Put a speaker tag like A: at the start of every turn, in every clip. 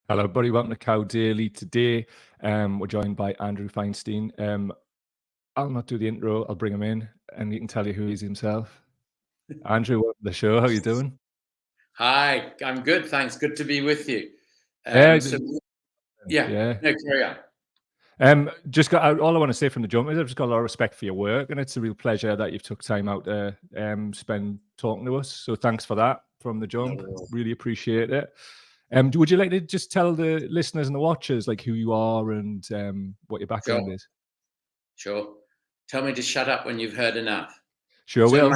A: Hello, everybody. Welcome to Cow Daily. Today, we're joined by Andrew Feinstein. I'll not do the intro. I'll bring him in, and he can tell you who he is himself. Andrew, welcome to the show. How are you doing?
B: Hi, I'm good, thanks. Good to be with you.
A: Yeah, yeah.
B: No, carry on.
A: All I want to say from the jump is I've just got a lot of respect for your work, and it's a real pleasure that you've took time out to spend talking to us. So thanks for that from the jump. Really appreciate it. Would you like to just tell the listeners and the watchers like who you are and what your background is?
B: Sure. Tell me to shut up when you've heard enough.
A: Sure will.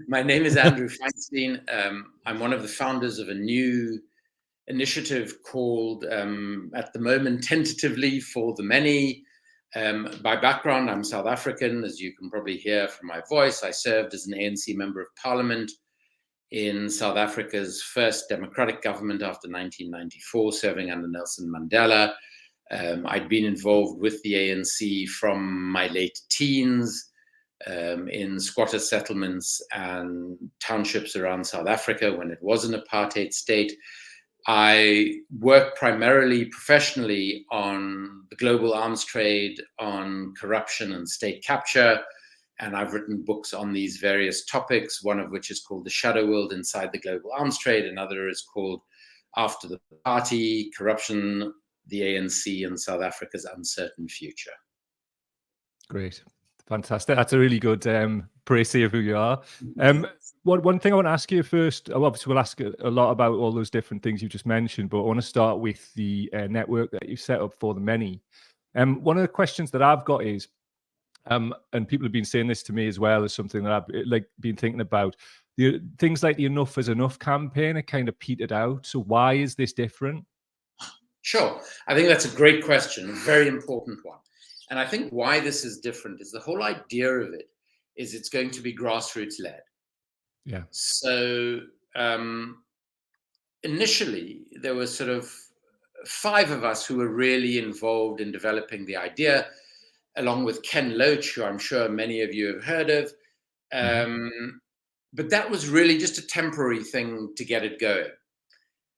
B: My name is Andrew Feinstein. I'm one of the founders of a new initiative called, at the moment, tentatively For the Many. By background, I'm South African, as you can probably hear from my voice. I served as an ANC Member of Parliament in South Africa's first democratic government after 1994, serving under Nelson Mandela. I'd been involved with the ANC from my late teens in squatter settlements and townships around South Africa when it was an apartheid state. I work primarily professionally on the global arms trade, on corruption and state capture, and I've written books on these various topics, one of which is called The Shadow World Inside the Global Arms Trade. Another is called After the Party, Corruption, the ANC, and South Africa's Uncertain Future.
A: Great. Fantastic. That's a really good précis of who you are. One thing I want to ask you first, obviously we'll ask a lot about all those different things you just mentioned, but I want to start with the network that you've set up For the Many. One of the questions that I've got is, and people have been saying this to me as well, as something that I've been thinking about, things like the Enough is Enough campaign are kind of petered out. So why is this different?
B: Sure. I think that's a great question, a very important one. And I think why this is different is the whole idea of it is it's going to be grassroots led.
A: Yeah.
B: So initially, there were sort of 5 of us who were really involved in developing the idea, along with Ken Loach, who I'm sure many of you have heard of. But that was really just a temporary thing to get it going.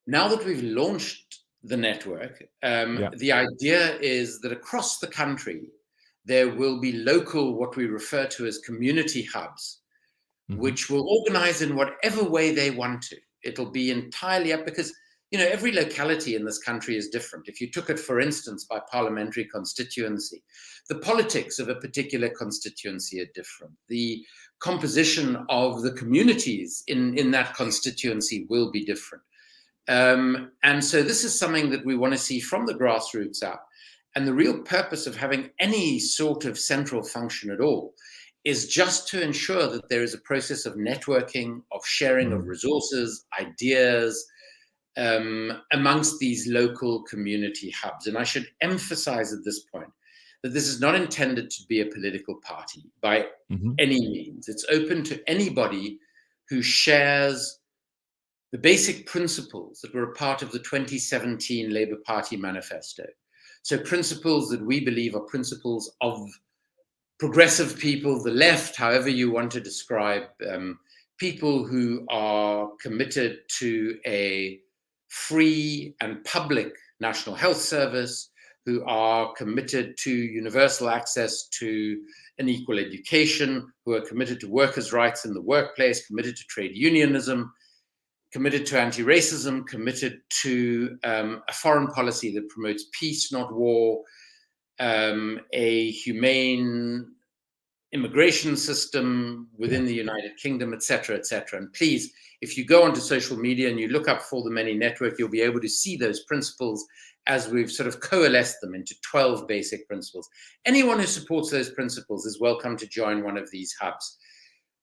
B: Now that we've launched the network, the idea is that across the country, there will be local, what we refer to as community hubs, which will organize in whatever way they want to. It'll be entirely up because, every locality in this country is different. If you took it, for instance, by parliamentary constituency, the politics of a particular constituency are different. The composition of the communities in that constituency will be different. And so this is something that we want to see from the grassroots up. And the real purpose of having any sort of central function at all is just to ensure that there is a process of networking, of sharing of resources, ideas, amongst these local community hubs. And I should emphasize at this point that this is not intended to be a political party by any means. It's open to anybody who shares the basic principles that were a part of the 2017 Labour Party manifesto. So principles that we believe are principles of progressive people, the left, however you want to describe, people who are committed to a free and public national health service, who are committed to universal access to an equal education, who are committed to workers' rights in the workplace, committed to trade unionism, committed to anti-racism, committed to a foreign policy that promotes peace, not war, a humane immigration system within the United Kingdom, et cetera, et cetera. And please, if you go onto social media and you look up For the Many Network, you'll be able to see those principles as we've sort of coalesced them into 12 basic principles. Anyone who supports those principles is welcome to join one of these hubs.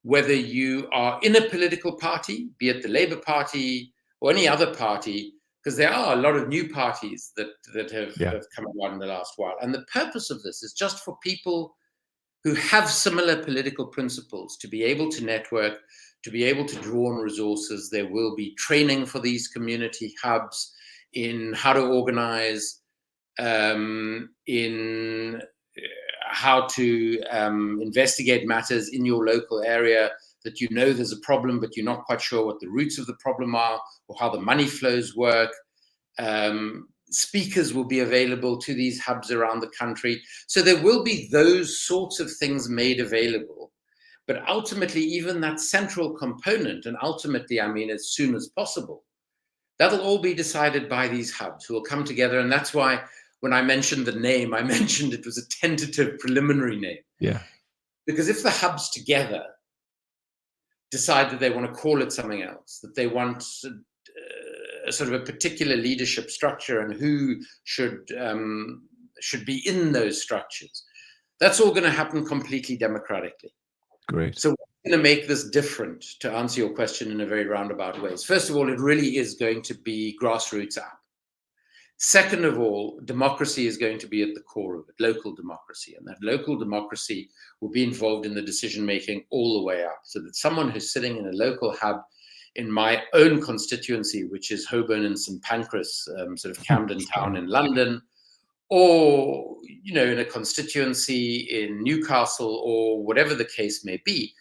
B: Whether you are in a political party, be it the Labour Party or any other party, because there are a lot of new parties that have come about in the last while. And the purpose of this is just for people who have similar political principles to be able to network, to be able to draw on resources. There will be training for these community hubs in how to organize, in how to investigate matters in your local area that there's a problem, but you're not quite sure what the roots of the problem are or how the money flows work. Speakers will be available to these hubs around the country. So there will be those sorts of things made available. But ultimately, even that central component, and ultimately, I mean, as soon as possible, that'll all be decided by these hubs who will come together. And that's why when I mentioned the name, I mentioned it was a tentative preliminary name.
A: Yeah.
B: Because if the hubs together decide that they want to call it something else, that they want a sort of a particular leadership structure and who should be in those structures, that's all going to happen completely democratically.
A: Great.
B: So we're going to make this different, to answer your question in a very roundabout way. First of all, it really is going to be grassroots up. Second of all, democracy is going to be at the core of it, local democracy. And that local democracy will be involved in the decision-making all the way up. So that someone who's sitting in a local hub in my own constituency, which is Holborn and St. Pancras, sort of Camden Town in London, or, you know, in a constituency in Newcastle or whatever the case may be,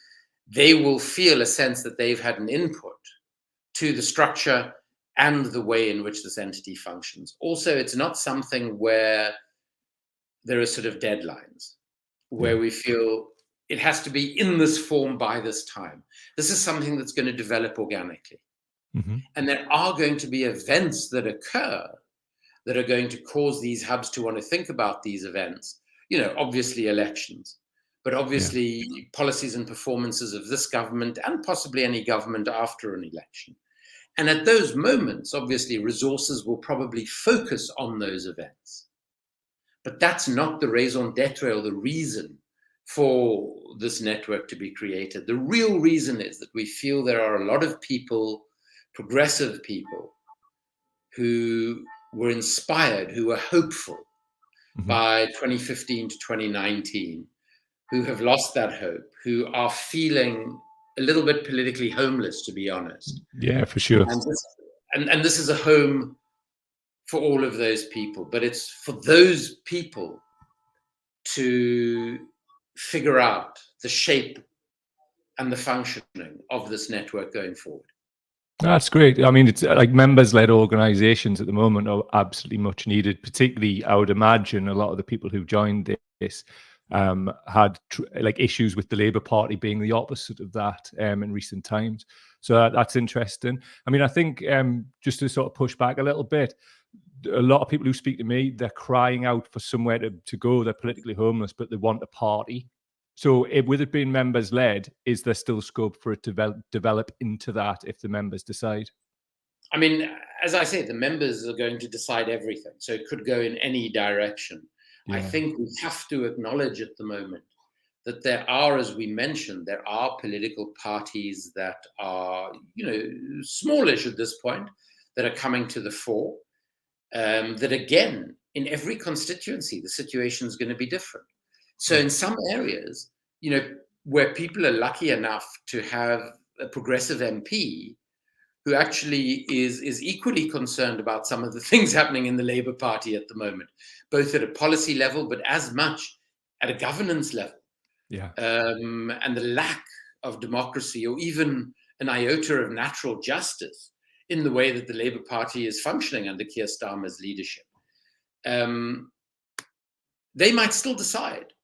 B: they will feel a sense that they've had an input to the structure and the way in which this entity functions. Also, it's not something where there are sort of deadlines, where we feel it has to be in this form by this time. This is something that's going to develop organically. Mm-hmm. And there are going to be events that occur that are going to cause these hubs to want to think about these events. You know, obviously elections, but obviously policies and performances of this government and possibly any government after an election. And at those moments, obviously, resources will probably focus on those events. But that's not the raison d'etre or the reason for this network to be created. The real reason is that we feel there are a lot of people, progressive people, who were inspired, who were hopeful by 2015 to 2019, who have lost that hope, who are feeling a little bit politically homeless, to be honest.
A: Yeah, for sure.
B: And this is a home for all of those people, but it's for those people to figure out the shape and the functioning of this network going forward.
A: That's great. I mean, it's like members-led organizations at the moment are absolutely much needed, particularly I would imagine a lot of the people who joined this had like issues with the Labour Party being the opposite of that in recent times. So that's interesting. I mean, I think just to sort of push back a little bit, a lot of people who speak to me, they're crying out for somewhere to go. They're politically homeless, but they want a party. So with it being members-led, is there still scope for it to develop into that if the members decide?
B: I mean, as I say, the members are going to decide everything. So it could go in any direction. Yeah. I think we have to acknowledge at the moment that there are, as we mentioned, there are political parties that are, you know, smallish at this point, that are coming to the fore. That again, in every constituency, the situation is going to be different. So in some areas, you know, where people are lucky enough to have a progressive MP who actually is equally concerned about some of the things happening in the Labour Party at the moment, both at a policy level, but as much at a governance level. Yeah. And the lack of democracy or even an iota of natural justice in the way that the Labour Party is functioning under Keir Starmer's leadership. They might still decide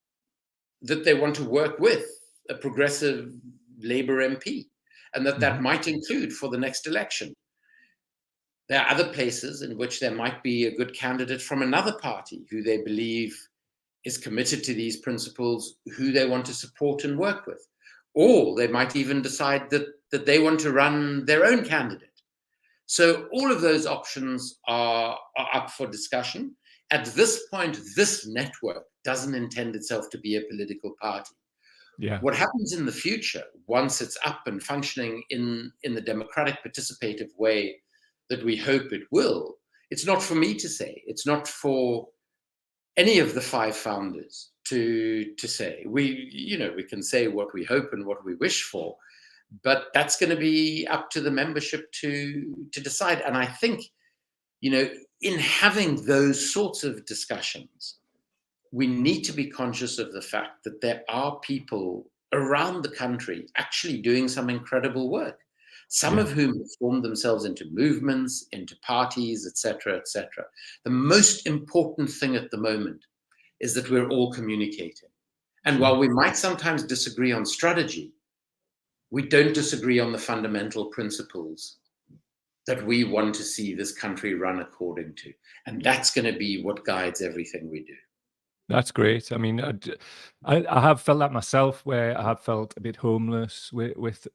B: that they want to work with a progressive Labour MP, and that might include for the next election. There are other places in which there might be a good candidate from another party who they believe is committed to these principles, who they want to support and work with. Or they might even decide that they want to run their own candidate. So all of those options are up for discussion. At this point, this network doesn't intend itself to be a political party. Yeah. What happens in the future, once it's up and functioning in the democratic participative way that we hope it will, it's not for me to say. It's not for any of the 5 founders to say. We can say what we hope and what we wish for, but that's going to be up to the membership to decide. And I think, you know, in having those sorts of discussions, we need to be conscious of the fact that there are people around the country actually doing some incredible work. some of whom have formed themselves into movements, into parties, etc., etc. The most important thing at the moment is that we're all communicating. And while we might sometimes disagree on strategy, we don't disagree on the fundamental principles that we want to see this country run according to. And that's going to be what guides everything we do.
A: That's great. I mean, I have felt that myself, where I have felt a bit homeless with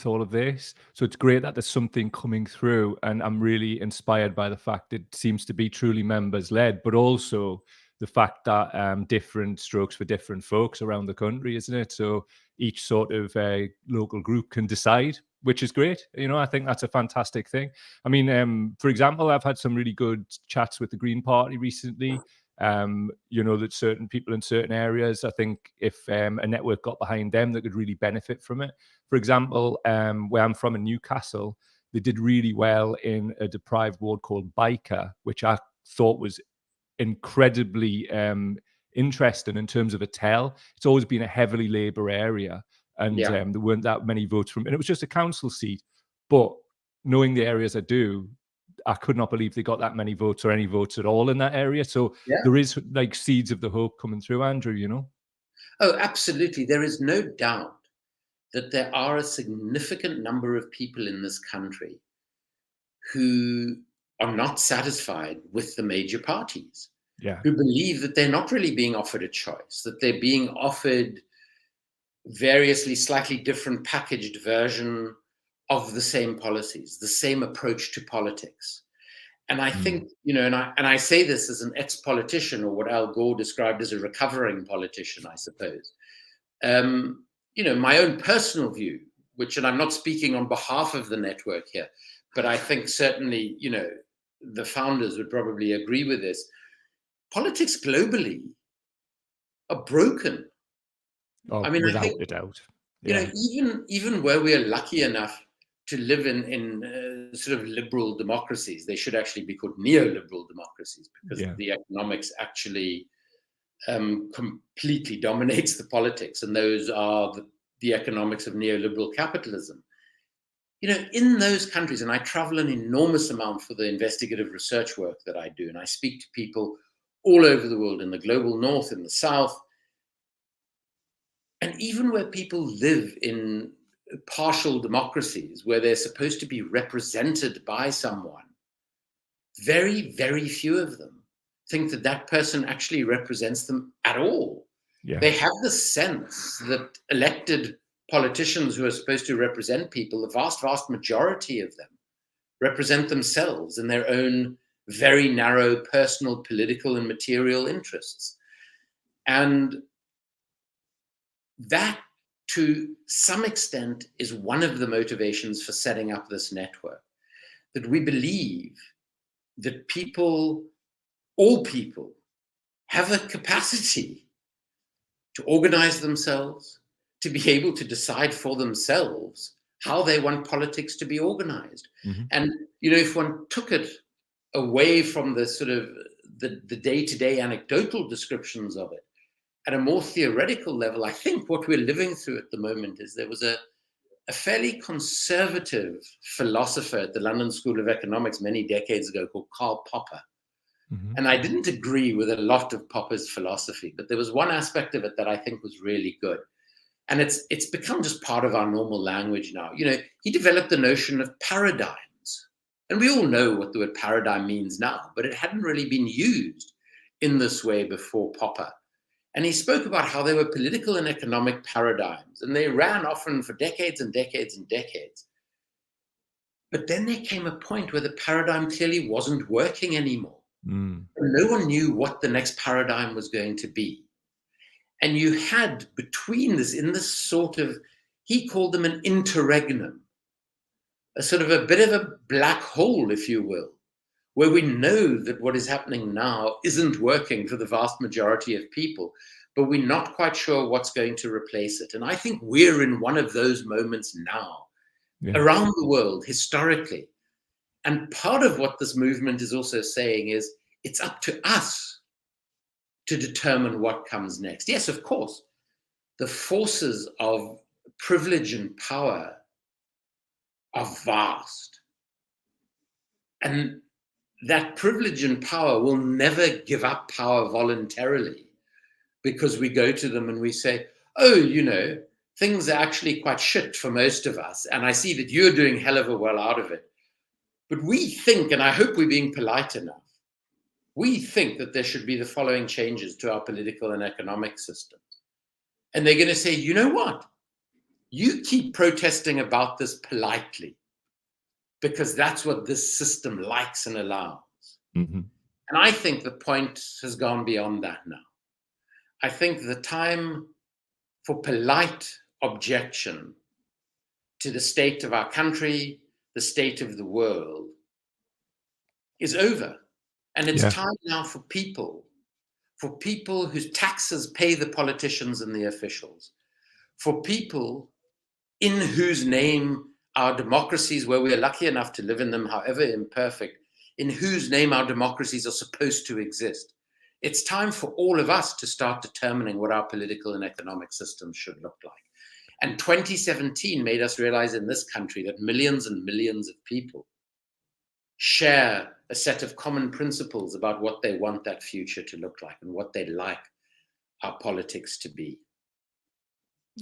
A: all of this. So it's great that there's something coming through, and I'm really inspired by the fact it seems to be truly members led, but also the fact that different strokes for different folks around the country, isn't it? So each sort of local group can decide, which is great. You know, I think that's a fantastic thing. I mean, for example, I've had some really good chats with the Green Party recently. You know, that certain people in certain areas, I think if a network got behind them, that could really benefit from it. For example, where I'm from in Newcastle, they did really well in a deprived ward called Biker, which I thought was incredibly interesting in terms of a tell. It's always been a heavily Labour area, and there weren't that many votes from, and it was just a council seat. But knowing the areas I do, I could not believe they got that many votes or any votes at all in that area. So there is like seeds of the hope coming through, Andrew, you know?
B: Oh, absolutely. There is no doubt that there are a significant number of people in this country who are not satisfied with the major parties, who believe that they're not really being offered a choice, that they're being offered variously slightly different packaged version of the same policies, the same approach to politics. And I think, you know, and I say this as an ex-politician, or what Al Gore described as a recovering politician, I suppose. You know, my own personal view, which, and I'm not speaking on behalf of the network here, but I think certainly, you know, the founders would probably agree with this. Politics globally are broken.
A: Oh,
B: I mean,
A: without
B: I think,
A: a doubt.
B: you know, even where we are lucky enough to live in sort of liberal democracies, they should actually be called neoliberal democracies, because the economics actually completely dominates the politics, and those are the economics of neoliberal capitalism. You know, in those countries, and I travel an enormous amount for the investigative research work that I do, and I speak to people all over the world, in the global north, in the south, and even where people live in partial democracies where they're supposed to be represented by someone, very, very few of them think that that person actually represents them at all. They have the sense that elected politicians who are supposed to represent people, the vast, vast majority of them, represent themselves and their own very narrow personal, political, and material interests. And that, to some extent, is one of the motivations for setting up this network, that we believe that people, all people, have a capacity to organize themselves, to be able to decide for themselves how they want politics to be organized. And, you know, if one took it away from the sort of the day-to-day anecdotal descriptions of it, at a more theoretical level, I think what we're living through at the moment is there was a fairly conservative philosopher at the London School of Economics many decades ago called Karl Popper. And I didn't agree with a lot of Popper's philosophy, but there was one aspect of it that I think was really good. And it's become just part of our normal language now. You know, he developed the notion of paradigms. And we all know what the word paradigm means now, but it hadn't really been used in this way before Popper. And he spoke about how there were political and economic paradigms, and they ran often for decades and decades and decades. But then there came a point where the paradigm clearly wasn't working anymore. And no one knew what the next paradigm was going to be. And you had between this, in this sort of, he called them an interregnum, a sort of a bit of a black hole, if you will, where we know that what is happening now isn't working for the vast majority of people, but we're not quite sure what's going to replace it. And I think we're in one of those moments now, around the world, historically. And part of what this movement is also saying is it's up to us to determine what comes next. Yes, of course, the forces of privilege and power are vast. And that privilege and power will never give up power voluntarily, because we go to them and we say, oh, you know, things are actually quite shit for most of us, and I see that you're doing hell of a well out of it. But we think, and I hope we're being polite enough, we think that there should be the following changes to our political and economic systems. And they're going to say, you know what? You keep protesting about this politely, because that's what this system likes and allows.
A: Mm-hmm.
B: And I think the point has gone beyond that now. I think the time for polite objection to the state of our country, the state of the world, is over. And it's time now for people whose taxes pay the politicians and the officials, for people in whose name our democracies, where we are lucky enough to live in them, however imperfect, in whose name our democracies are supposed to exist. It's time for all of us to start determining what our political and economic systems should look like. And 2017 made us realize in this country that millions and millions of people share a set of common principles about what they want that future to look like and what they'd like our politics to be.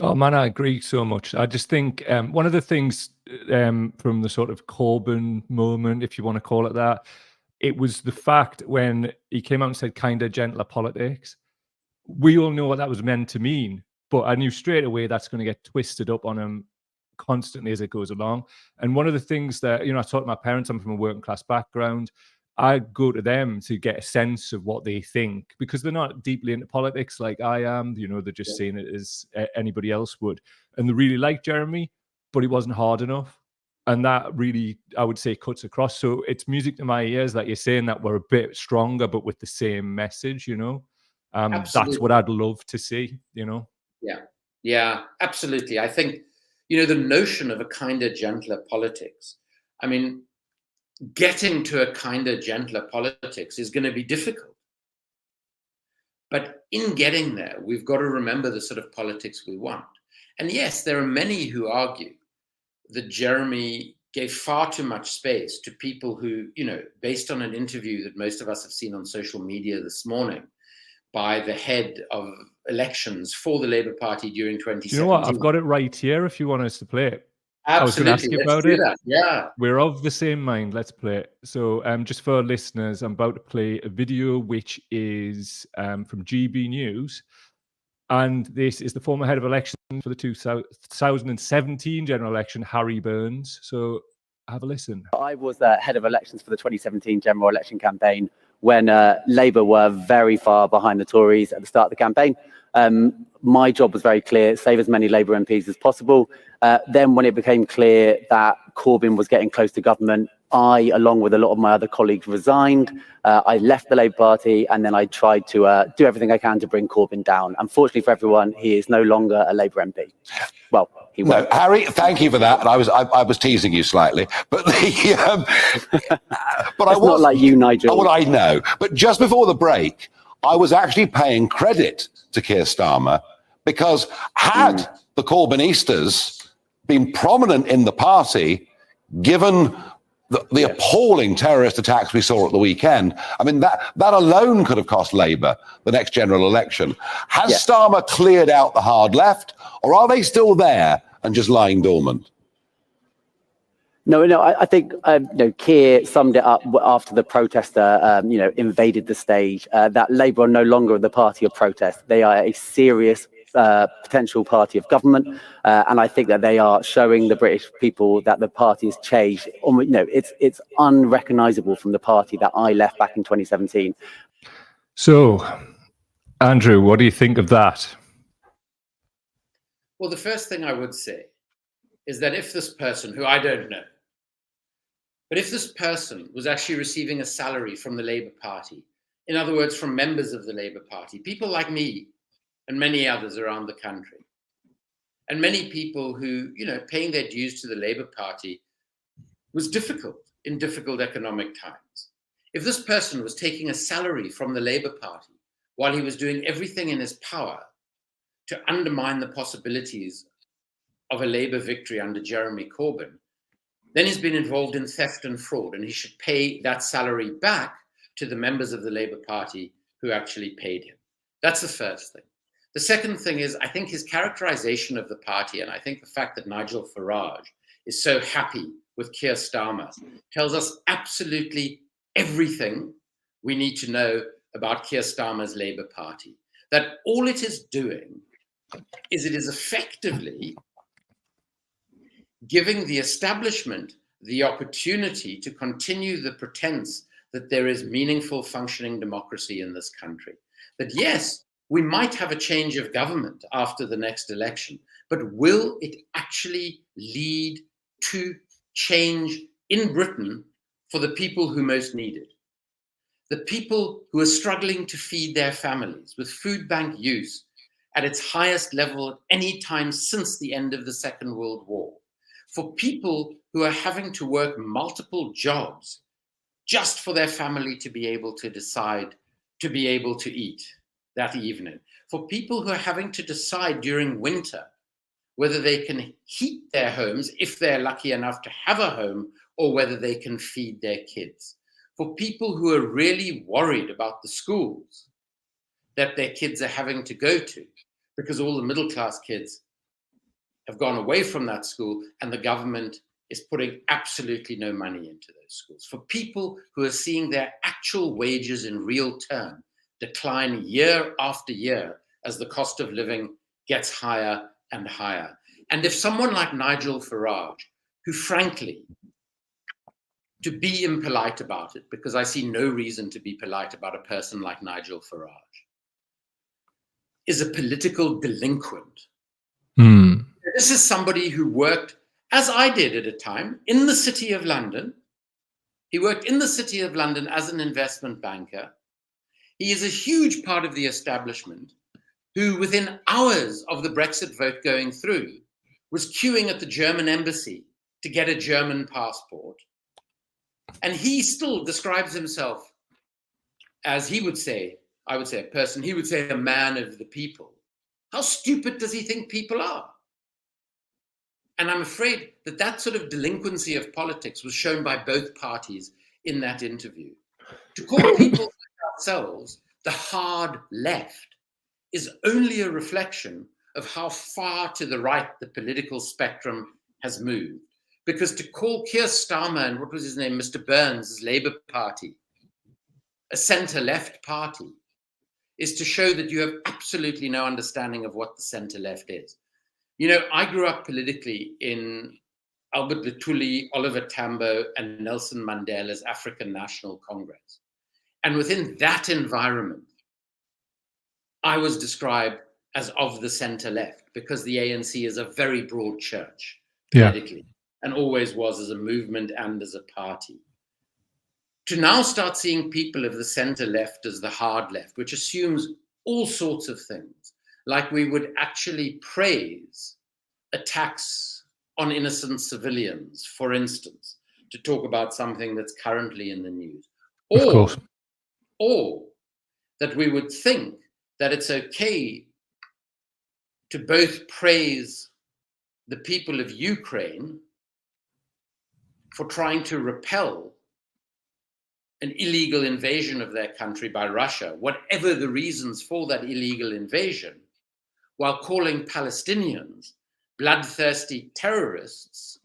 A: Oh man, I agree so much. I just think one of the things from the sort of Corbyn moment, if you want to call it that, it was the fact when he came out and said kinder, gentler politics. We all know what that was meant to mean, but I knew straight away that's going to get twisted up on him constantly as it goes along. And one of the things that, you know, I talk to my parents, I'm from a working class background. I go to them to get a sense of what they think, because they're not deeply into politics like I am. You know, they're just seeing it as anybody else would. And they really like Jeremy, but it wasn't hard enough. And that really, I would say, cuts across. So it's music to my ears that you're saying that we're a bit stronger, but with the same message, you know. That's what I'd love to see, you know.
B: Yeah, absolutely. I think, you know, the notion of a kinder, gentler politics, I mean, getting to a kinder, gentler politics is going to be difficult. But in getting there, we've got to remember the sort of politics we want. And yes, there are many who argue that Jeremy gave far too much space to people who, you know, based on an interview that most of us have seen on social media this morning by the head of elections for the Labour Party during 2017.
A: Do you know what? I've got it right here if you want us to play it.
B: Absolutely.
A: I was going to ask you about it.
B: That. Yeah.
A: We're of the same mind. Let's play it. So just for our listeners, I'm about to play a video which is from GB News. And this is the former head of election for the 2017 general election, Harry Burns. So have a listen.
C: I was head of elections for the 2017 general election campaign when Labour were very far behind the Tories at the start of the campaign. My job was very clear: save as many Labour MPs as possible. Then when it became clear that Corbyn was getting close to government, I, along with a lot of my other colleagues, resigned. I left the Labour Party, and then I tried to do everything I can to bring Corbyn down. Unfortunately for everyone, he is no longer a Labour MP. Well, he was.
D: No, Harry, thank you for that. And I was teasing you slightly, but but I was
C: not like you, Nigel.
D: What I know. But just before the break, I was actually paying credit to Keir Starmer, because had the Corbynistas been prominent in the party, given the appalling terrorist attacks we saw at the weekend, I mean, that alone could have cost Labour the next general election. Has Starmer cleared out the hard left, or are they still there and just lying dormant?
C: No, I think Keir summed it up after the protester, invaded the stage. That Labour are no longer the party of protest. They are a serious potential party of government, and I think that they are showing the British people that the party has changed. It's unrecognisable from the party that I left back in 2017.
A: So, Andrew, what do you think of that?
B: Well, the first thing I would say is that if this person, who I don't know, but if this person was actually receiving a salary from the Labour Party, in other words, from members of the Labour Party, people like me and many others around the country, and many people who, paying their dues to the Labour Party was difficult in difficult economic times. If this person was taking a salary from the Labour Party while he was doing everything in his power to undermine the possibilities of a Labour victory under Jeremy Corbyn, then he's been involved in theft and fraud, and he should pay that salary back to the members of the Labour Party who actually paid him. That's the first thing. The second thing is, I think his characterization of the party, and I think the fact that Nigel Farage is so happy with Keir Starmer, tells us absolutely everything we need to know about Keir Starmer's Labour Party. That all it is doing is it is effectively giving the establishment the opportunity to continue the pretense that there is meaningful functioning democracy in this country. That yes, we might have a change of government after the next election, but will it actually lead to change in Britain for the people who most need it? The people who are struggling to feed their families, with food bank use at its highest level at any time since the end of the Second World War. For people who are having to work multiple jobs just for their family to be able to decide to be able to eat that evening. For people who are having to decide during winter whether they can heat their homes, if they're lucky enough to have a home, or whether they can feed their kids. For people who are really worried about the schools that their kids are having to go to, because all the middle class kids have gone away from that school and the government is putting absolutely no money into those schools. For people who are seeing their actual wages in real terms decline year after year as the cost of living gets higher and higher. And if someone like Nigel Farage, who frankly, to be impolite about it, because I see no reason to be polite about a person like Nigel Farage, is a political delinquent. This is somebody who worked, as I did at a time, in the City of London. He worked in the City of London as an investment banker. He is a huge part of the establishment who, within hours of the Brexit vote going through, was queuing at the German embassy to get a German passport. And he still describes himself as, he would say, I would say a person, he would say a man of the people. How stupid does he think people are? And I'm afraid that that sort of delinquency of politics was shown by both parties in that interview. To call people like ourselves the hard left is only a reflection of how far to the right the political spectrum has moved. Because to call Keir Starmer and what was his name, Mr. Burns' Labour Party, a centre-left party, is to show that you have absolutely no understanding of what the centre-left is. You know, I grew up politically in Albert Luthuli, Oliver Tambo, and Nelson Mandela's African National Congress. And within that environment, I was described as of the centre-left, because the ANC is a very broad church politically, and always was as a movement and as a party. To now start seeing people of the centre-left as the hard left, which assumes all sorts of things, like we would actually praise attacks on innocent civilians, for instance, to talk about something that's currently in the news. Or that we would think that it's okay to both praise the people of Ukraine for trying to repel an illegal invasion of their country by Russia, whatever the reasons for that illegal invasion, while calling Palestinians bloodthirsty terrorists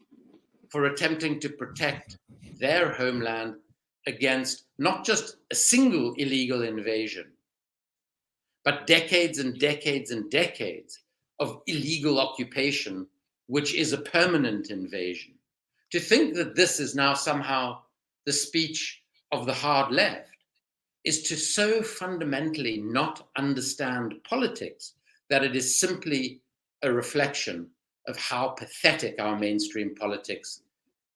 B: for attempting to protect their homeland against not just a single illegal invasion, but decades and decades and decades of illegal occupation, which is a permanent invasion. To think that this is now somehow the speech of the hard left is to so fundamentally not understand politics that it is simply a reflection of how pathetic our mainstream politics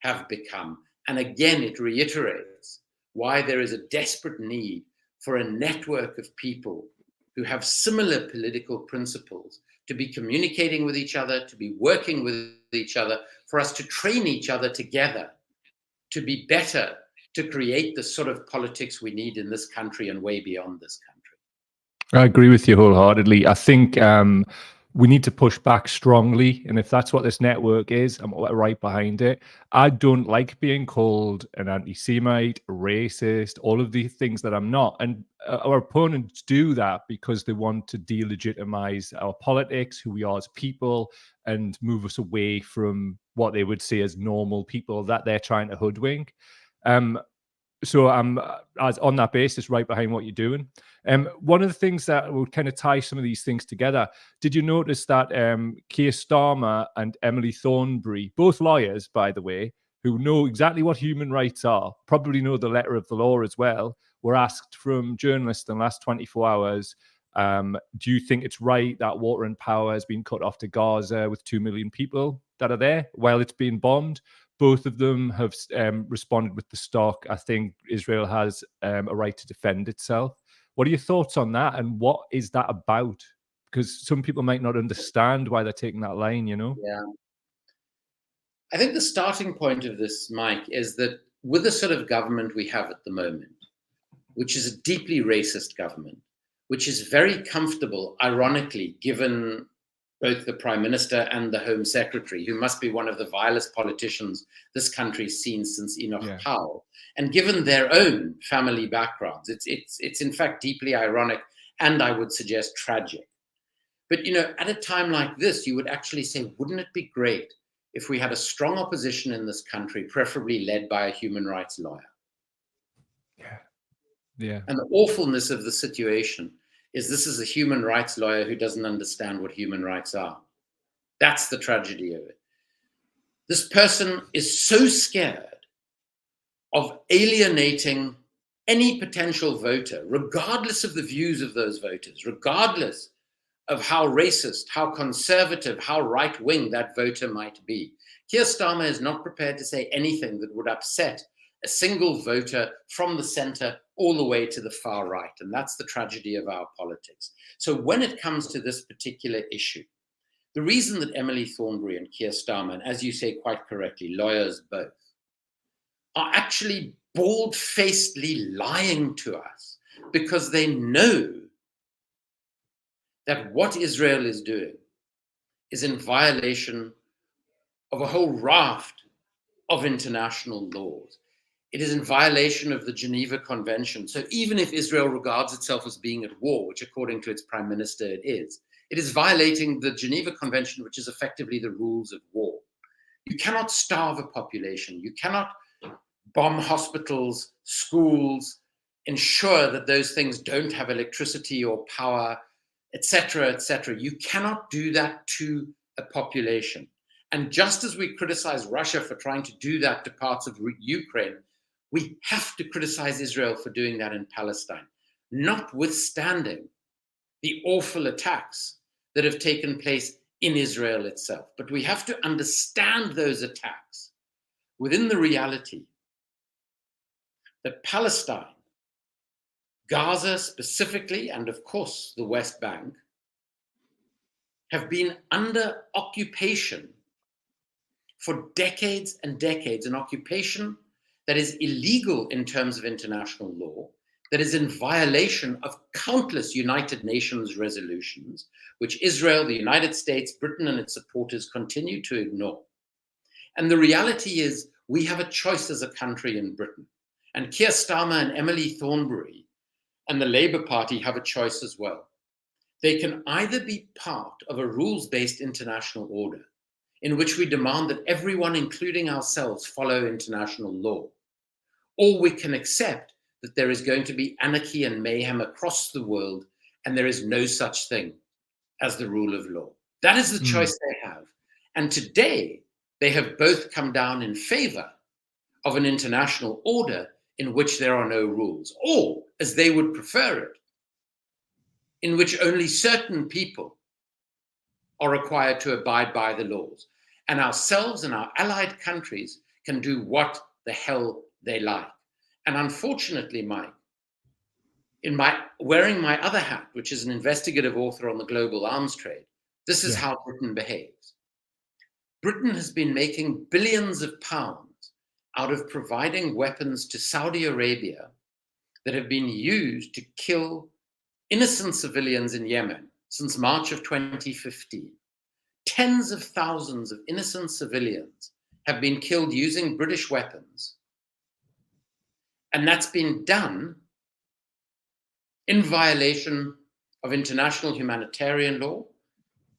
B: have become. And again, it reiterates why there is a desperate need for a network of people who have similar political principles to be communicating with each other, to be working with each other, for us to train each other together to be better, to create the sort of politics we need in this country and way beyond this country.
A: I agree with you wholeheartedly. I think we need to push back strongly. And if that's what this network is, I'm right behind it. I don't like being called an anti-Semite, a racist, all of the things that I'm not. And our opponents do that because they want to delegitimize our politics, who we are as people, and move us away from what they would see as normal people that they're trying to hoodwink. So I'm on that basis right behind what you're doing. One of the things that would kind of tie some of these things together, did you notice that Keir Starmer and Emily Thornberry, both lawyers, by the way, who know exactly what human rights are, probably know the letter of the law as well, were asked from journalists in the last 24 hours, do you think it's right that water and power has been cut off to Gaza with 2 million people that are there while it's being bombed? Both of them have responded with the stock. I think Israel has a right to defend itself. What are your thoughts on that? And what is that about? Because some people might not understand why they're taking that line, you know?
B: Yeah. I think the starting point of this, Mike, is that with the sort of government we have at the moment, which is a deeply racist government, which is very comfortable, ironically, given both the Prime Minister and the Home Secretary, who must be one of the vilest politicians this country's seen since Enoch Powell, and given their own family backgrounds, it's in fact deeply ironic, and I would suggest tragic. But at a time like this, you would actually say, wouldn't it be great if we had a strong opposition in this country, preferably led by a human rights lawyer?
A: Yeah.
B: And the awfulness of the situation is this is a human rights lawyer who doesn't understand what human rights are. That's the tragedy of it. This person is so scared of alienating any potential voter, regardless of the views of those voters, regardless of how racist, how conservative, how right-wing that voter might be. Keir Starmer is not prepared to say anything that would upset a single voter from the center all the way to the far right. And that's the tragedy of our politics. So when it comes to this particular issue, the reason that Emily Thornberry and Keir Starmer, and as you say quite correctly, lawyers both, are actually bald-facedly lying to us because they know that what Israel is doing is in violation of a whole raft of international laws. It is in violation of the Geneva Convention. So even if Israel regards itself as being at war, which according to its prime minister it is violating the Geneva Convention, which is effectively the rules of war. You cannot starve a population. You cannot bomb hospitals, schools, ensure that those things don't have electricity or power, etc., etc. You cannot do that to a population. And just as we criticize Russia for trying to do that to parts of Ukraine, we have to criticize Israel for doing that in Palestine, notwithstanding the awful attacks that have taken place in Israel itself. But we have to understand those attacks within the reality that Palestine, Gaza specifically, and of course the West Bank, have been under occupation for decades and decades, an occupation that is illegal in terms of international law, that is in violation of countless United Nations resolutions, which Israel, the United States, Britain, and its supporters continue to ignore. And the reality is we have a choice as a country in Britain. And Keir Starmer and Emily Thornberry and the Labour Party have a choice as well. They can either be part of a rules-based international order in which we demand that everyone, including ourselves, follow international law, or we can accept that there is going to be anarchy and mayhem across the world, and there is no such thing as the rule of law. That is the choice they have. And today, they have both come down in favor of an international order in which there are no rules, or, as they would prefer it, in which only certain people are required to abide by the laws. And ourselves and our allied countries can do what the hell they like. And unfortunately, Mike, wearing my other hat, which is an investigative author on the global arms trade, this is how Britain behaves. Britain has been making billions of pounds out of providing weapons to Saudi Arabia that have been used to kill innocent civilians in Yemen. since March of 2015, tens of thousands of innocent civilians have been killed using British weapons. And that's been done in violation of international humanitarian law,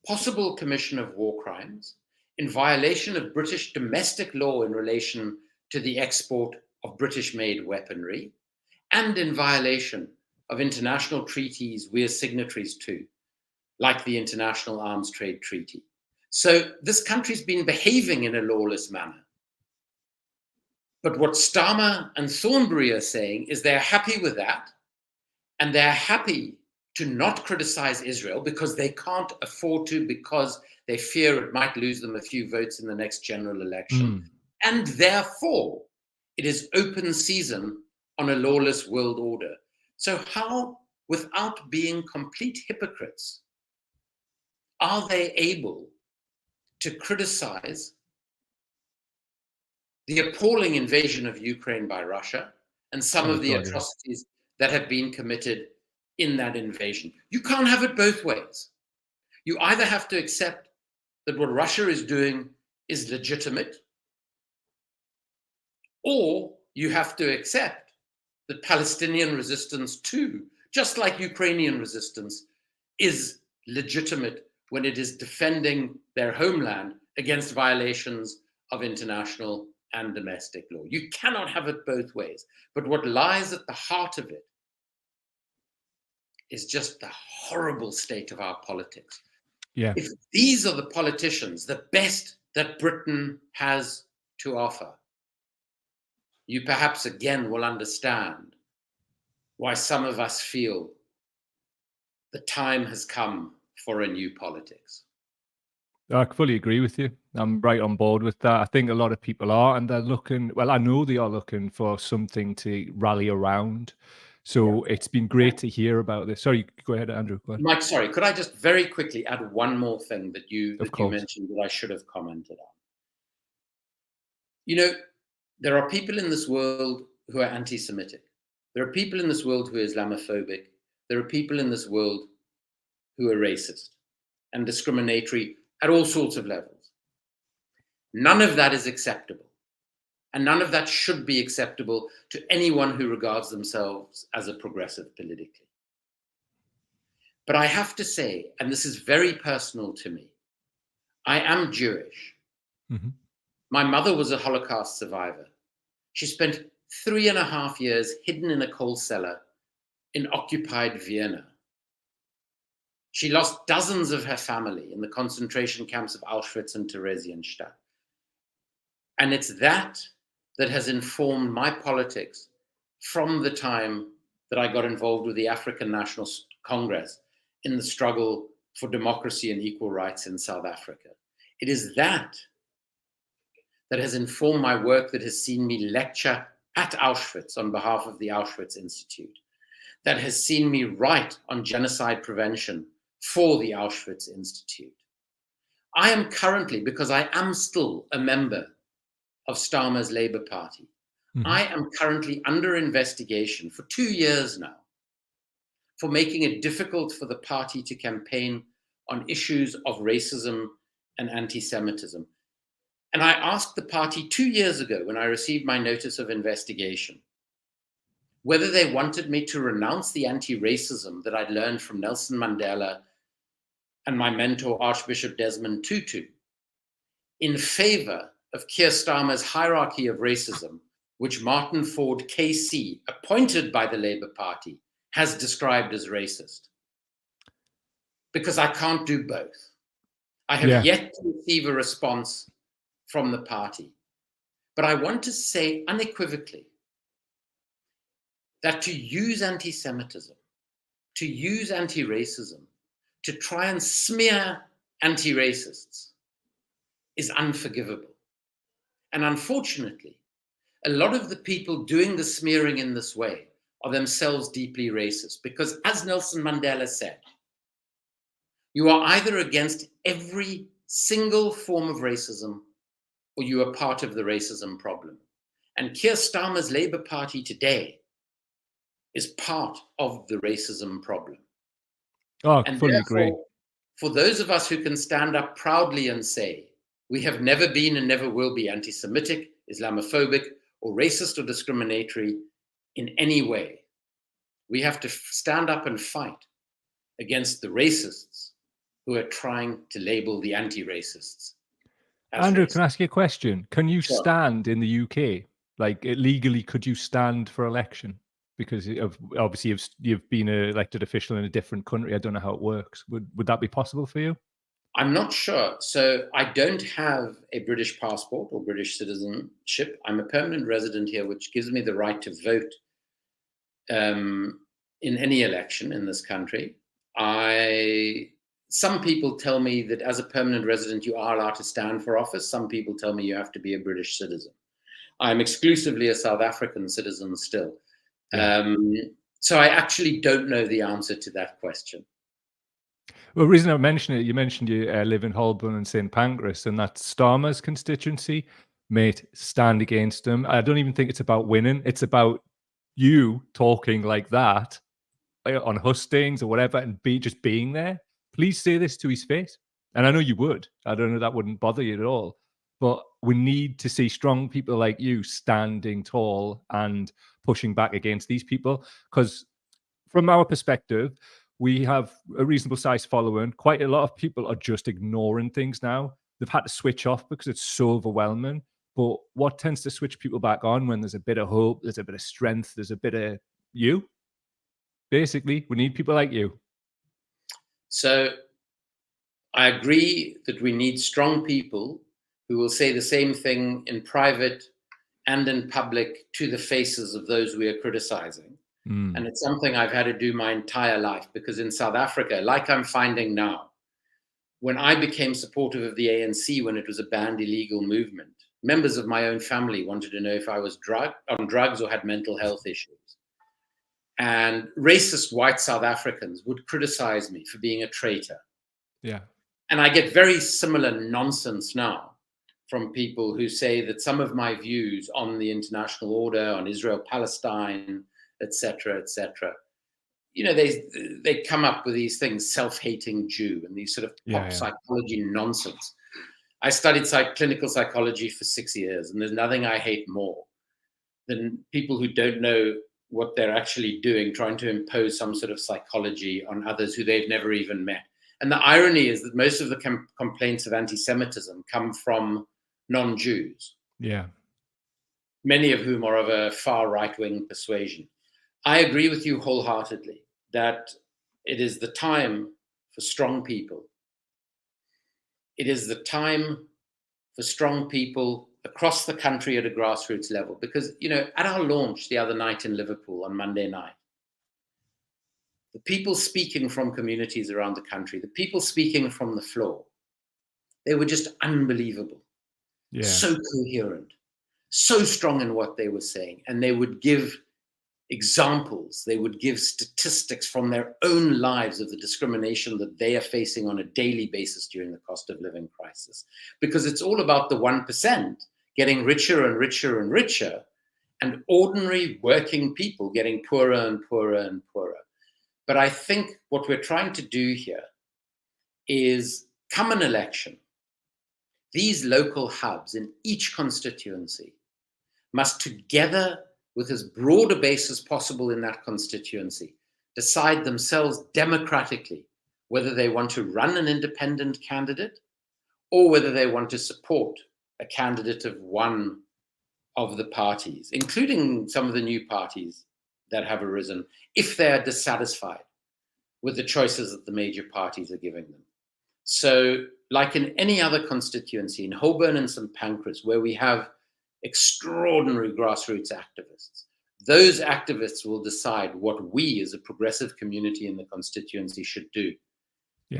B: possible commission of war crimes, in violation of British domestic law in relation to the export of British-made weaponry, and in violation of international treaties we are signatories to, like the International Arms Trade Treaty. So this country's been behaving in a lawless manner. But what Starmer and Thornberry are saying is they're happy with that, and they're happy to not criticize Israel because they can't afford to, because they fear it might lose them a few votes in the next general election. And therefore, it is open season on a lawless world order. So how, without being complete hypocrites, are they able to criticize the appalling invasion of Ukraine by Russia and some of the atrocities that have been committed in that invasion? You can't have it both ways. You either have to accept that what Russia is doing is legitimate, or you have to accept that Palestinian resistance too, just like Ukrainian resistance, is legitimate when it is defending their homeland against violations of international and domestic law. You cannot have it both ways. But what lies at the heart of it is just the horrible state of our politics.
A: Yeah.
B: If these are the politicians, the best that Britain has to offer, you perhaps again will understand why some of us feel the time has come for a new politics.
A: I fully agree with you. I'm right on board with that. I think a lot of people are, and they're looking, well, I know they are looking for something to rally around. So it's been great to hear about this. Sorry, go ahead, Andrew. Go ahead.
B: Mike, sorry, could I just very quickly add one more thing that you mentioned that I should have commented on? You know, there are people in this world who are anti-Semitic. There are people in this world who are Islamophobic. There are people in this world who are racist and discriminatory at all sorts of levels. None of that is acceptable. And none of that should be acceptable to anyone who regards themselves as a progressive politically. But I have to say, and this is very personal to me, I am Jewish.
A: Mm-hmm.
B: My mother was a Holocaust survivor. She spent 3.5 years hidden in a coal cellar in occupied Vienna. She lost dozens of her family in the concentration camps of Auschwitz and Theresienstadt. And it's that has informed my politics from the time that I got involved with the African National Congress in the struggle for democracy and equal rights in South Africa. It is that has informed my work, that has seen me lecture at Auschwitz on behalf of the Auschwitz Institute, that has seen me write on genocide prevention for the Auschwitz Institute. I am currently, because I am still a member of Starmer's Labour Party, I am currently under investigation for 2 years now for making it difficult for the party to campaign on issues of racism and anti-Semitism. And I asked the party 2 years ago, when I received my notice of investigation, whether they wanted me to renounce the anti-racism that I'd learned from Nelson Mandela and my mentor, Archbishop Desmond Tutu, in favor of Keir Starmer's hierarchy of racism, which Martin Ford KC, appointed by the Labour Party, has described as racist. Because I can't do both. I have yet to receive a response from the party. But I want to say unequivocally that to use anti-Semitism, to use anti-racism, to try and smear anti-racists is unforgivable. And unfortunately, a lot of the people doing the smearing in this way are themselves deeply racist, because as Nelson Mandela said, you are either against every single form of racism or you are part of the racism problem. And Keir Starmer's Labour Party today is part of the racism problem.
A: Oh,
B: And
A: fully agree.
B: for those of us who can stand up proudly and say, we have never been and never will be anti-Semitic, Islamophobic, or racist or discriminatory in any way, we have to stand up and fight against the racists who are trying to label the anti-racists.
A: Andrew, can I ask you a question? Can you
B: Sure.
A: stand in the UK? Like, legally, could you stand for election? Because obviously you've been an elected official in a different country. I don't know how it works. Would that be possible for you?
B: I'm not sure. So I don't have a British passport or British citizenship. I'm a permanent resident here, which gives me the right to vote in any election in this country. Some people tell me that as a permanent resident, you are allowed to stand for office. Some people tell me you have to be a British citizen. I'm exclusively a South African citizen still.
A: Yeah.
B: So I actually don't know the answer to that question.
A: Well, the reason I mention it, you mentioned you live in Holborn and St Pancras, and that's Starmer's constituency. Mate, stand against them. I don't even think it's about winning. It's about you talking like that on hustings or whatever, and just being there. Please say this to his face. And I know you would. I don't know, that wouldn't bother you at all. But we need to see strong people like you standing tall and pushing back against these people. Because from our perspective, we have a reasonable sized following. Quite a lot of people are just ignoring things now. They've had to switch off because it's so overwhelming. But what tends to switch people back on when there's a bit of hope, there's a bit of strength, there's a bit of you? Basically, we need people like you.
B: So I agree that we need strong people who will say the same thing in private and in public to the faces of those we are criticizing. And it's something I've had to do my entire life, because in South Africa, like I'm finding now, when I became supportive of the ANC when it was a banned illegal movement, members of my own family wanted to know if I was on drugs or had mental health issues. And racist white South Africans would criticize me for being a traitor.
A: Yeah.
B: And I get very similar nonsense now from people who say that some of my views on the international order, on Israel-Palestine, etc., you know, they come up with these things, self-hating Jew, and these sort of pop psychology nonsense. I studied clinical psychology for 6 years, and there's nothing I hate more than people who don't know what they're actually doing, trying to impose some sort of psychology on others who they've never even met. And the irony is that most of the complaints of anti-Semitism come from non-Jews.
A: Yeah.
B: Many of whom are of a far right-wing persuasion. I agree with you wholeheartedly that it is the time for strong people. It is the time for strong people across the country at a grassroots level. Because, you know, at our launch the other night in Liverpool on Monday night, the people speaking from communities around the country, the people speaking from the floor, they were just unbelievable.
A: Yeah.
B: So coherent, so strong in what they were saying. And they would give examples, they would give statistics from their own lives of the discrimination that they are facing on a daily basis during the cost of living crisis. Because it's all about the 1% getting richer and richer and richer, and ordinary working people getting poorer and poorer and poorer. But I think what we're trying to do here is, come an election, these local hubs in each constituency must, together with as broad a base as possible in that constituency, decide themselves democratically whether they want to run an independent candidate or whether they want to support a candidate of one of the parties, including some of the new parties that have arisen, if they are dissatisfied with the choices that the major parties are giving them. So, like in any other constituency, in Holborn and St Pancras, where we have extraordinary grassroots activists, those activists will decide what we as a progressive community in the constituency should do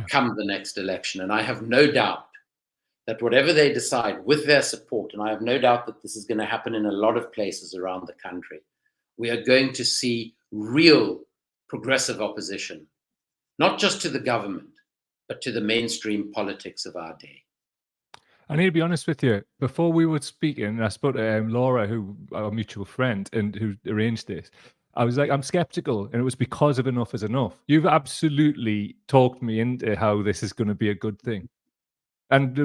B: come the next election. And I have no doubt that whatever they decide with their support, and I have no doubt that this is going to happen in a lot of places around the country, we are going to see real progressive opposition, not just to the government, but to the mainstream politics of our day.
A: I need to be honest with you. Before we were speaking, I spoke to Laura, who our mutual friend, and who arranged this. I was like, I'm skeptical, and it was because of enough is enough. You've absolutely talked me into how this is going to be a good thing. And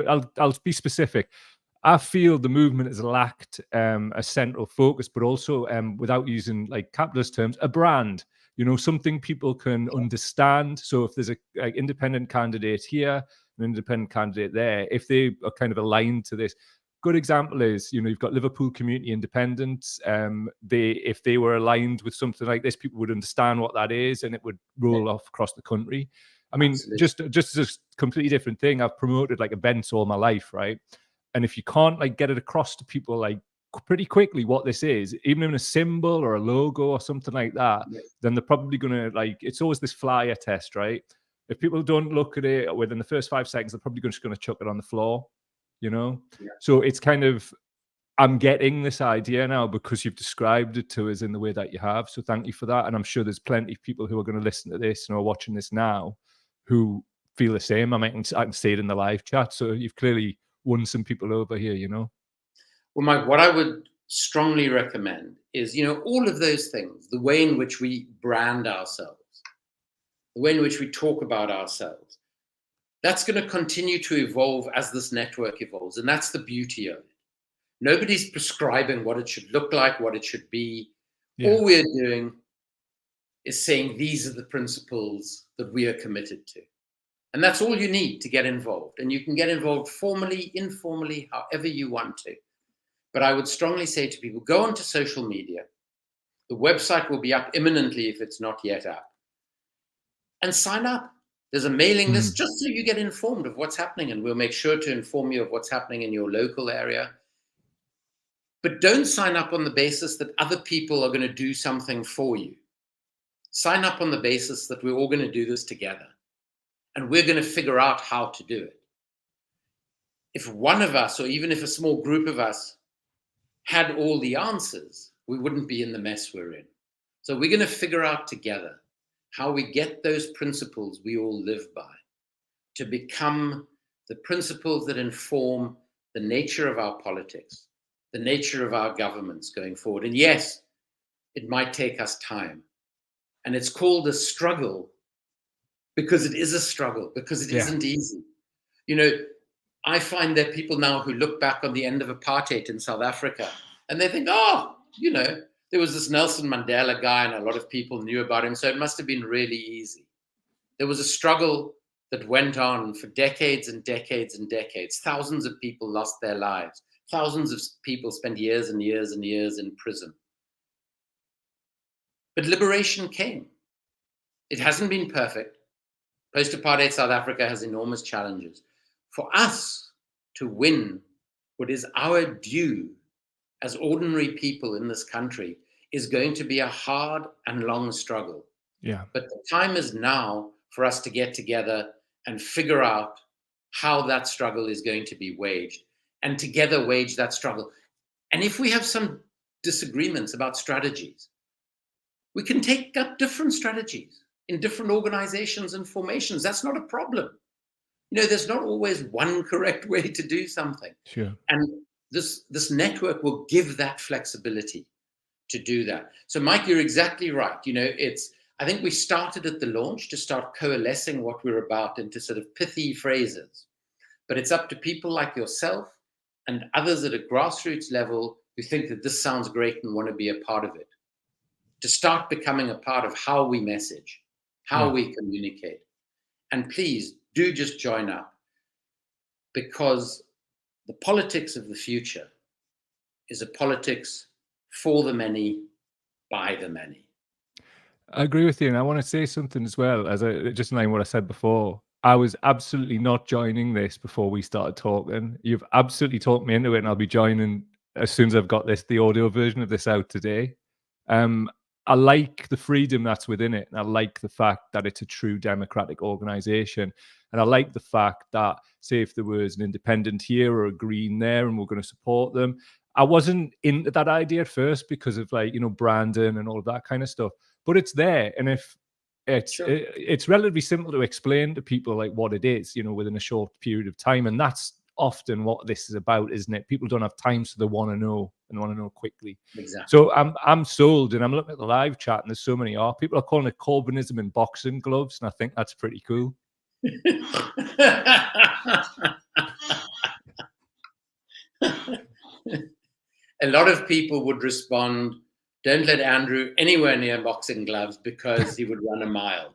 A: I'll be specific. I feel the movement has lacked a central focus, but also, without using like capitalist terms, a brand. You know, something people can understand. So if there's a independent candidate here, an independent candidate there, if they are kind of aligned to this. Good example is, you know, you've got Liverpool Community Independence. If they were aligned with something like this, people would understand what that is, and it would roll off across the country. I mean,
B: Absolutely.
A: just as a completely different thing, I've promoted like events all my life, right? And if you can't like get it across to people like pretty quickly what this is, even in a symbol or a logo or something like that, then they're probably gonna like. It's always this flyer test, right? If people don't look at it within the first 5 seconds, they're probably just going to chuck it on the floor, you know? So it's kind of, I'm getting this idea now because you've described it to us in the way that you have. So thank you for that. And I'm sure there's plenty of people who are going to listen to this and are watching this now who feel the same. I can see it in the live chat. So you've clearly won some people over here, you know?
B: Well, Mike, what I would strongly recommend is, you know, all of those things, the way in which we brand ourselves, the way in which we talk about ourselves, that's going to continue to evolve as this network evolves. And that's the beauty of it. Nobody's prescribing what it should look like, what it should be. All we're doing is saying these are the principles that we are committed to. And that's all you need to get involved. And you can get involved formally, informally, however you want to. But I would strongly say to people, go onto social media. The website will be up imminently if it's not yet up. And sign up. There's a mailing list just so you get informed of what's happening. And we'll make sure to inform you of what's happening in your local area. But don't sign up on the basis that other people are going to do something for you. Sign up on the basis that we're all going to do this together. And we're going to figure out how to do it. If one of us, or even if a small group of us, had all the answers, we wouldn't be in the mess we're in. So we're going to figure out together how we get those principles we all live by to become the principles that inform the nature of our politics, the nature of our governments going forward. And yes, it might take us time. And it's called a struggle because it is a struggle, because it isn't easy. You know, I find there are people now who look back on the end of apartheid in South Africa and they think, oh, you know, there was this Nelson Mandela guy and a lot of people knew about him, so it must have been really easy. There was a struggle that went on for decades and decades and decades. Thousands of people lost their lives. Thousands of people spent years and years and years in prison. But liberation came. It hasn't been perfect. Post-apartheid South Africa has enormous challenges. For us to win what is our due as ordinary people in this country is going to be a hard and long struggle. But the time is now for us to get together and figure out how that struggle is going to be waged, and together wage that struggle. And if we have some disagreements about strategies, we can take up different strategies in different organizations and formations. That's not a problem. You know, there's not always one correct way to do something. And this network will give that flexibility to do that. So, Mike, you're exactly right. You know, I think we started at the launch to start coalescing what we're about into sort of pithy phrases. But it's up to people like yourself and others at a grassroots level who think that this sounds great and want to be a part of it, to start becoming a part of how we message, how we communicate. And please do just join up, because the politics of the future is a politics for the many, by the many.
A: I agree with you. And I want to say something as well, just in line with what I said before. I was absolutely not joining this before we started talking. You've absolutely talked me into it, and I'll be joining as soon as I've got the audio version of this out today. I like the freedom that's within it. And I like the fact that it's a true democratic organization. And I like the fact that, say, if there was an independent here or a green there and we're going to support them, I wasn't into that idea at first because of, like, you know, branding and all of that kind of stuff. But it's there. And if it's relatively simple to explain to people like what it is, you know, within a short period of time. And that's often what this is about, isn't it? People don't have time, so they want to know and want to know quickly.
B: Exactly.
A: So I'm sold, and I'm looking at the live chat, and there's so many people are calling it Corbynism in boxing gloves, and I think that's pretty cool.
B: A lot of people would respond, "Don't let Andrew anywhere near boxing gloves because he would run a mile."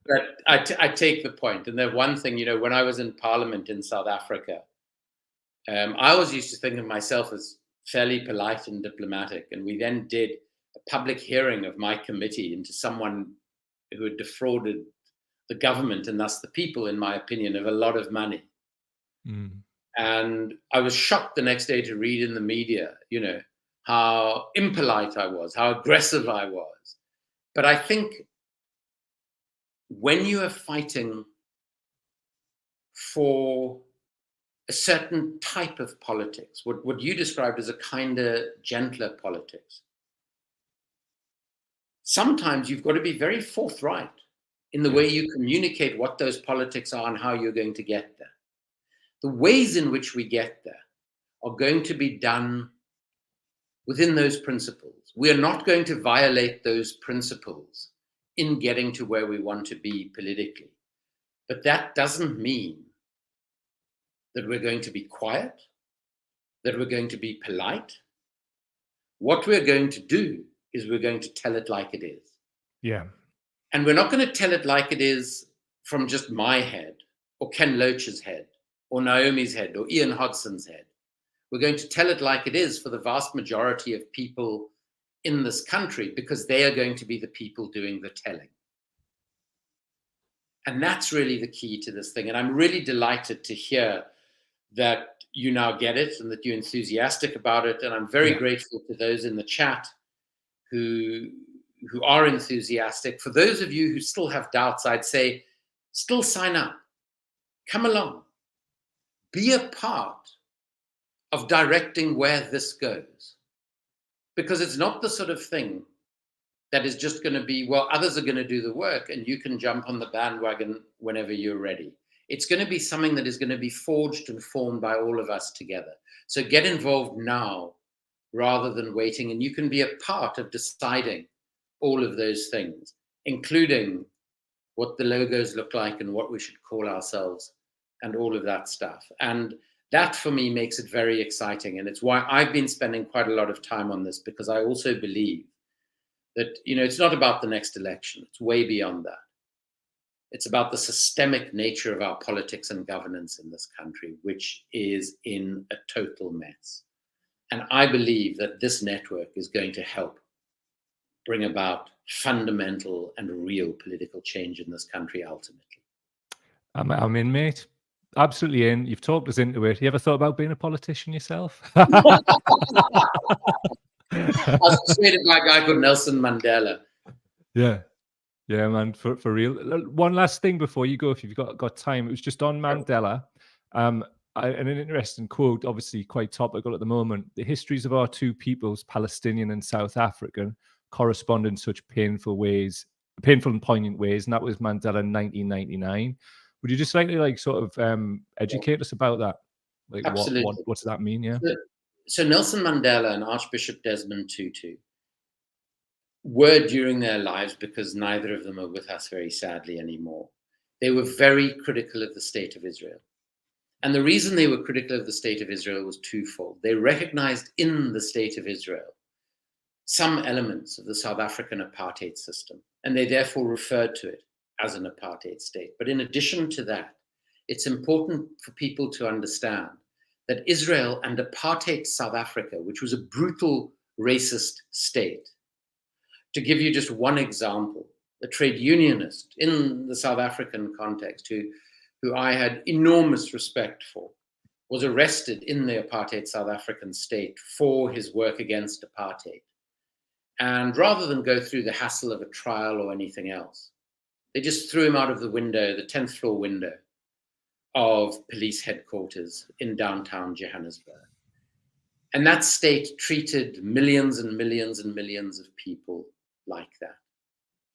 B: But I take the point. And the one thing, you know, when I was in Parliament in South Africa, I always used to think of myself as fairly polite and diplomatic. And we then did a public hearing of my committee into someone who had defrauded the government and thus the people, in my opinion, of a lot of money.
A: Mm.
B: And I was shocked the next day to read in the media, you know, how impolite I was, how aggressive I was. But I think when you are fighting for a certain type of politics, what you described as a kinder, gentler politics, sometimes you've got to be very forthright in the way you communicate what those politics are and how you're going to get there. The ways in which we get there are going to be done within those principles. We are not going to violate those principles in getting to where we want to be politically. But that doesn't mean that we're going to be quiet, that we're going to be polite. What we're going to do is we're going to tell it like it is.
A: Yeah.
B: And we're not going to tell it like it is from just my head or Ken Loach's head or Naomi's head or Ian Hodson's head. We're going to tell it like it is for the vast majority of people in this country, because they are going to be the people doing the telling. And that's really the key to this thing. And I'm really delighted to hear that you now get it and that you're enthusiastic about it. And I'm very grateful to those in the chat who are enthusiastic. For those of you who still have doubts, I'd say still sign up. Come along. Be a part of directing where this goes. Because it's not the sort of thing that is just going to be, well, others are going to do the work and you can jump on the bandwagon whenever you're ready. It's going to be something that is going to be forged and formed by all of us together. So get involved now rather than waiting, and you can be a part of deciding all of those things, including what the logos look like and what we should call ourselves and all of that stuff. And that for me makes it very exciting. And it's why I've been spending quite a lot of time on this, because I also believe that, you know, it's not about the next election. It's way beyond that. It's about the systemic nature of our politics and governance in this country, which is in a total mess. And I believe that this network is going to help bring about fundamental and real political change in this country ultimately. I'm
A: in, mate. Absolutely in. You've talked us into it. You ever thought about being a politician yourself?
B: I was persuaded by a guy called Nelson Mandela.
A: Yeah. Yeah, man, for real. One last thing before you go, if you've got time. It was just on Mandela. An interesting quote, obviously quite topical at the moment. The histories of our two peoples, Palestinian and South African, correspond in such painful and poignant ways. And that was Mandela in 1999. Would you just like to sort of educate us about that? Like,
B: absolutely.
A: What does that mean? Yeah.
B: So Nelson Mandela and Archbishop Desmond Tutu were during their lives, because neither of them are with us very sadly anymore, they were very critical of the state of Israel. And the reason they were critical of the state of Israel was twofold. They recognized in the state of Israel some elements of the South African apartheid system, and they therefore referred to it as an apartheid state. But in addition to that, it's important for people to understand that Israel and apartheid South Africa, which was a brutal racist state. To give you just one example, a trade unionist in the South African context who I had enormous respect for, was arrested in the apartheid South African state for his work against apartheid. And rather than go through the hassle of a trial or anything else, they just threw him out of the window, the 10th floor window of police headquarters in downtown Johannesburg. And that state treated millions and millions and millions of people like that.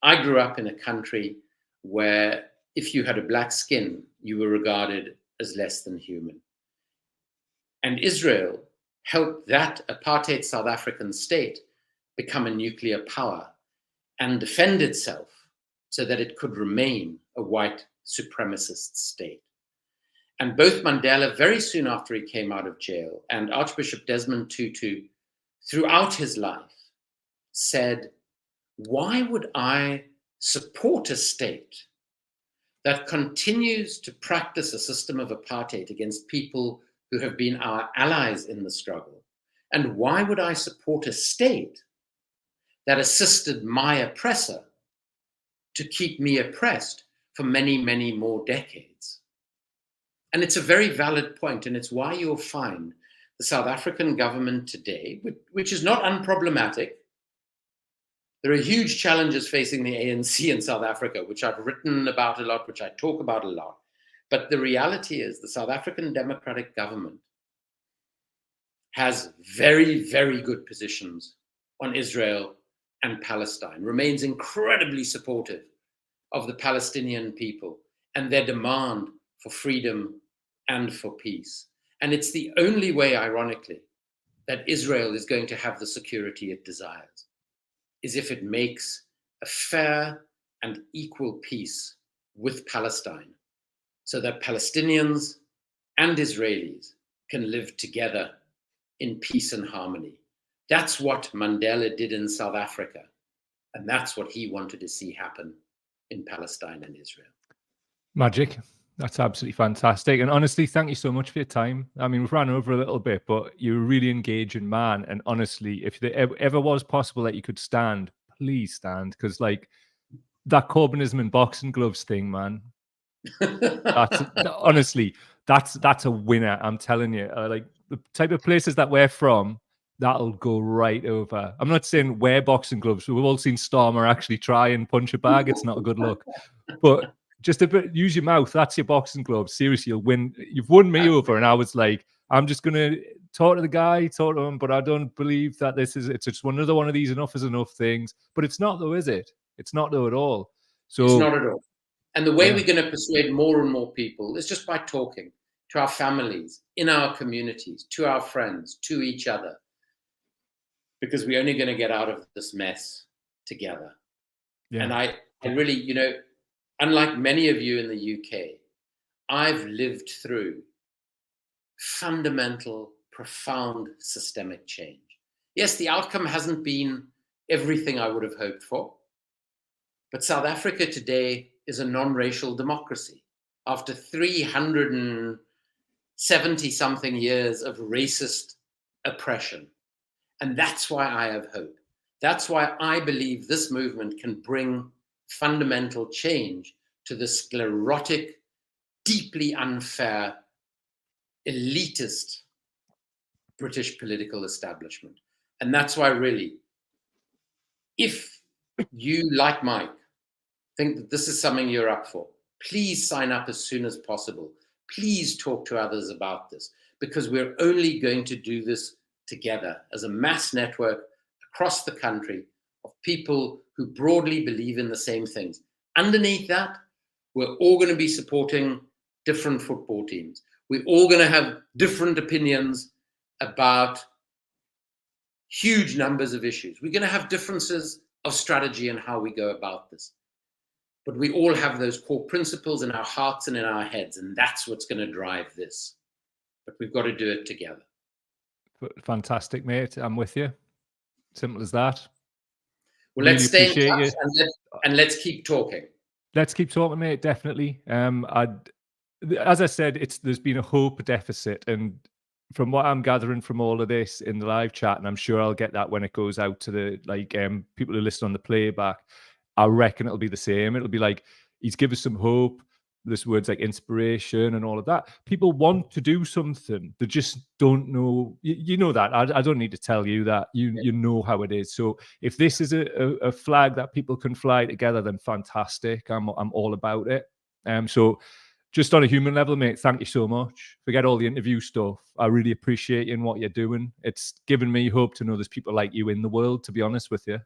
B: I grew up in a country where if you had a black skin, you were regarded as less than human. And Israel helped that apartheid South African state become a nuclear power and defend itself so that it could remain a white supremacist state. And both Mandela, very soon after he came out of jail, and Archbishop Desmond Tutu, throughout his life, said, why would I support a state that continues to practice a system of apartheid against people who have been our allies in the struggle? And why would I support a state that assisted my oppressor to keep me oppressed for many, many more decades? And it's a very valid point, and it's why you'll find the South African government today, which is not unproblematic. There are huge challenges facing the ANC in South Africa, which I've written about a lot, which I talk about a lot. But the reality is the South African democratic government has very, very good positions on Israel and Palestine, remains incredibly supportive of the Palestinian people and their demand for freedom and for peace. And it's the only way, ironically, that Israel is going to have the security it desires, is if it makes a fair and equal peace with Palestine, so that Palestinians and Israelis can live together in peace and harmony. That's what Mandela did in South Africa, and that's what he wanted to see happen in Palestine and Israel.
A: Magic. That's absolutely fantastic. And honestly, thank you so much for your time. I mean, we've ran over a little bit, but you're a really engaging man. And honestly, if there ever was possible that you could stand, please stand. Because like that Corbynism and boxing gloves thing, man, honestly, that's a winner. I'm telling you, like the type of places that we're from, that'll go right over. I'm not saying wear boxing gloves. We've all seen Stormer actually try and punch a bag. It's not a good look. But just a bit, use your mouth. That's your boxing gloves. Seriously, you'll win. You've won me over. And I was like, I'm just going to talk to the guy, talk to him, but I don't believe that it's just another one of these enough is enough things. But it's not though, is it? It's not though at all. So
B: it's not at all. And the way we're going to persuade more and more people is just by talking to our families, in our communities, to our friends, to each other, because we're only going to get out of this mess together. Yeah. And I really, you know, unlike many of you in the UK, I've lived through fundamental, profound systemic change. Yes, the outcome hasn't been everything I would have hoped for, but South Africa today is a non-racial democracy after 370-something years of racist oppression. And that's why I have hope. That's why I believe this movement can bring fundamental change to the sclerotic, deeply unfair, elitist British political establishment. And that's why really, if you, like Mike, think that this is something you're up for, please sign up as soon as possible. Please talk to others about this, because we're only going to do this together as a mass network across the country of people who broadly believe in the same things. Underneath that, we're all going to be supporting different football teams. We're all going to have different opinions about huge numbers of issues. We're going to have differences of strategy and how we go about this. But we all have those core principles in our hearts and in our heads, and that's what's going to drive this. But we've got to do it together.
A: Fantastic, mate. I'm with you. Simple as that.
B: Well, let's stay in touch and let's keep talking.
A: Let's keep talking, mate. Definitely. As I said, there's been a hope deficit, and from what I'm gathering from all of this in the live chat, and I'm sure I'll get that when it goes out to the people who listen on the playback, I reckon it'll be the same. It'll be like he's given us some hope. There's words like inspiration and all of that. People want to do something. They just don't know. You know that. I don't need to tell you that. You know how it is. So if this is a flag that people can fly together, then fantastic. I'm all about it. So just on a human level, mate, thank you so much. Forget all the interview stuff. I really appreciate you and what you're doing. It's given me hope to know there's people like you in the world, to be honest with you.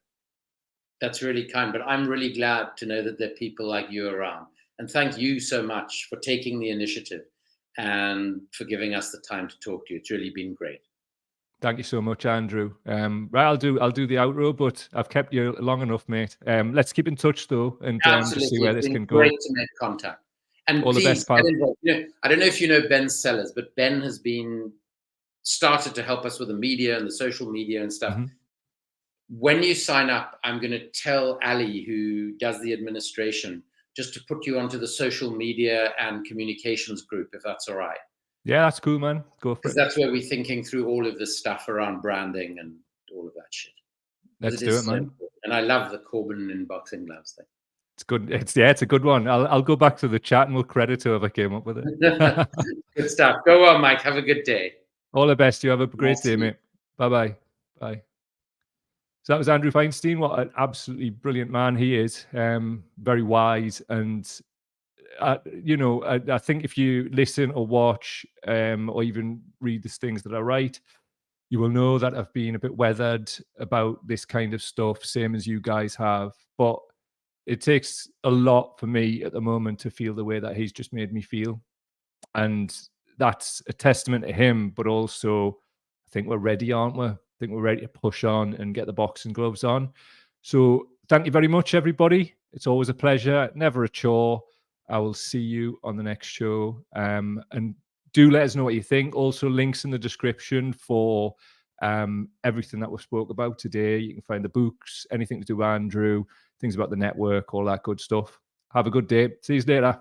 B: That's really kind, but I'm really glad to know that there are people like you around. And thank you so much for taking the initiative and for giving us the time to talk to you. It's really been great.
A: Thank you so much, Andrew. Right, I'll do the outro, but I've kept you long enough, mate. Let's keep in touch though, and just see where this can go.
B: Great to make contact. And
A: all
B: please,
A: the best, pal.
B: I don't know if you know Ben Sellers, but Ben has started to help us with the media and the social media and stuff.
A: Mm-hmm.
B: When you sign up, I'm going to tell Ali, who does the administration, just to put you onto the social media and communications group, if that's all right.
A: Yeah, that's cool, man. Go for it.
B: Because that's where we're thinking through all of this stuff around branding and all of that shit.
A: Let's do it, man.
B: And I love the Corbyn in boxing gloves thing.
A: It's good. It's a good one. I'll go back to the chat and we'll credit whoever came up with it.
B: Good stuff. Go on, Mike. Have a good day.
A: All the best. You have a great day, mate. Bye-bye. Bye. So that was Andrew Feinstein. What an absolutely brilliant man he is. Very wise. And, I think if you listen or watch or even read the things that I write, you will know that I've been a bit weathered about this kind of stuff, same as you guys have. But it takes a lot for me at the moment to feel the way that he's just made me feel. And that's a testament to him, but also I think we're ready, aren't we? I think we're ready to push on and get the boxing gloves on. So thank you very much, everybody. It's always a pleasure, never a chore. I will see you on the next show. And do let us know what you think. Also, links in the description for everything that we've spoke about today. You can find the books, anything to do with Andrew, things about the network, all that good stuff. Have a good day. See you later.